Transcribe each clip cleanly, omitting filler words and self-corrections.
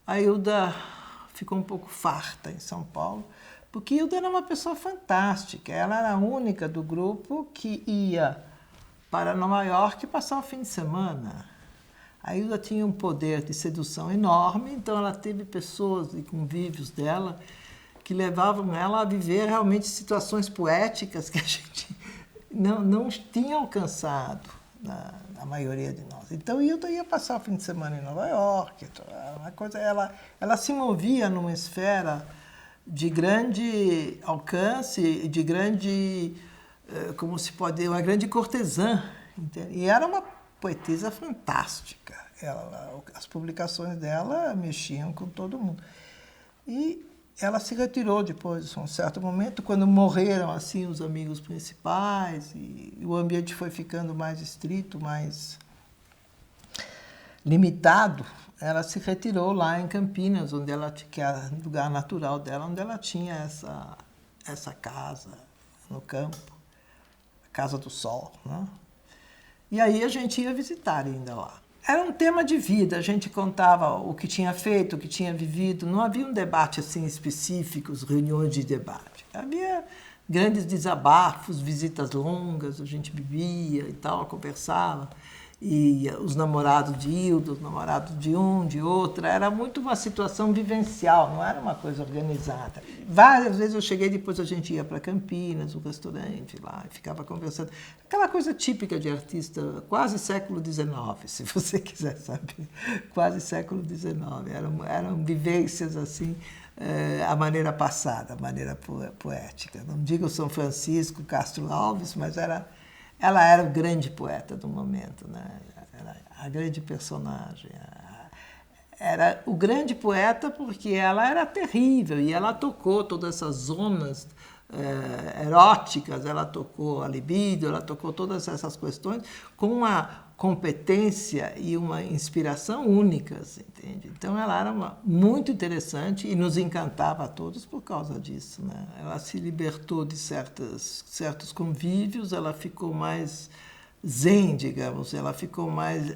a Hilda ficou um pouco farta em São Paulo, porque Hilda era uma pessoa fantástica. Ela era a única do grupo que ia para Nova York passar o fim de semana. A Hilda tinha um poder de sedução enorme, então ela teve pessoas e convívios dela que levavam ela a viver realmente situações poéticas que a gente não tinha alcançado na maioria de nós. Então, Hilda ia passar o fim de semana em Nova York. Uma coisa, ela se movia numa esfera de grande alcance, de grande, como se pode dizer, uma grande cortesã. Entende? E era uma poetisa fantástica. As publicações dela mexiam com todo mundo. E ela se retirou depois de um certo momento, quando morreram assim os amigos principais e o ambiente foi ficando mais estrito, mais limitado. Ela se retirou lá em Campinas, onde ela, que é o lugar natural dela, onde ela tinha essa casa no campo, a Casa do Sol, né? E aí a gente ia visitar ainda lá. Era um tema de vida, a gente contava o que tinha feito, o que tinha vivido, não havia um debate assim específico, reuniões de debate. Havia grandes desabafos, visitas longas, a gente bebia e tal, conversava. E os namorados de Hilda, os namorados de um, de outra, era muito uma situação vivencial, não era uma coisa organizada. Várias vezes eu cheguei, depois a gente ia para Campinas, um restaurante lá, e ficava conversando. Aquela coisa típica de artista, quase século XIX, se você quiser saber, quase século XIX. Eram vivências assim, a maneira passada, a maneira poética. Não digo São Francisco, Castro Alves, mas ela era o grande poeta do momento, né? Era a grande personagem. Era o grande poeta porque ela era terrível e ela tocou todas essas zonas eróticas, ela tocou a libido, ela tocou todas essas questões com uma competência e uma inspiração únicas, entende? Então ela era muito interessante e nos encantava a todos por causa disso, né? Ela se libertou de certos convívios, ela ficou mais zen, digamos, ela ficou mais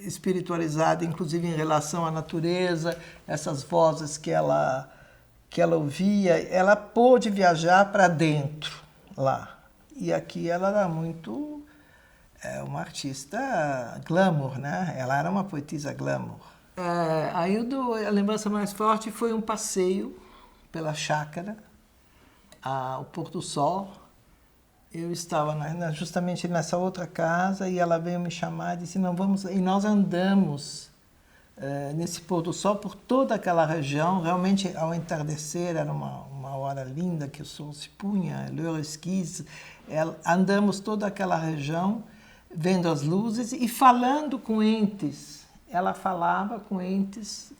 espiritualizada, inclusive em relação à natureza, essas vozes que ela ouvia, ela pôde viajar para dentro lá. E aqui ela era muito uma artista glamour, né? Ela era uma poetisa glamour. A Hilda, a lembrança mais forte foi um passeio pela chácara, ao pôr do sol. Eu estava justamente nessa outra casa e ela veio me chamar e disse, não, vamos... E nós andamos nesse pôr do sol por toda aquela região. Realmente, ao entardecer, era uma hora linda que o sol se punha, l'heure esquisse. Andamos toda aquela região, vendo as luzes e falando com entes. Ela falava com entes,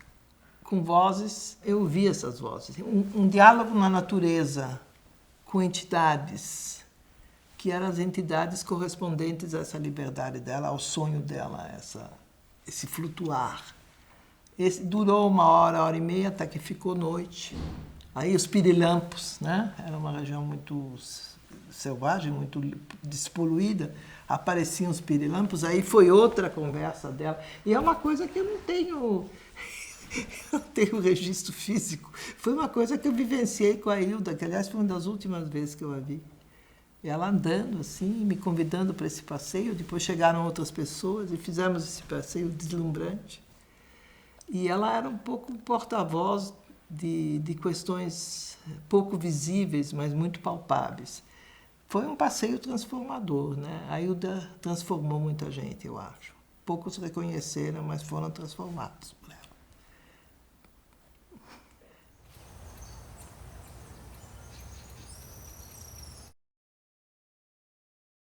com vozes, eu ouvia essas vozes. Um diálogo na natureza com entidades, que eram as entidades correspondentes a essa liberdade dela, ao sonho dela, esse flutuar. Durou uma hora e meia, até que ficou noite. Aí os pirilampos, né? Era uma região muito selvagem, muito despoluída, apareciam os pirilampos, aí foi outra conversa dela. E é uma coisa que eu não tenho registro físico. Foi uma coisa que eu vivenciei com a Hilda, que aliás foi uma das últimas vezes que eu a vi. Ela andando assim, me convidando para esse passeio, depois chegaram outras pessoas e fizemos esse passeio deslumbrante. E ela era um pouco porta-voz de questões pouco visíveis, mas muito palpáveis. Foi um passeio transformador, né? A Hilda transformou muita gente, eu acho. Poucos reconheceram, mas foram transformados por ela.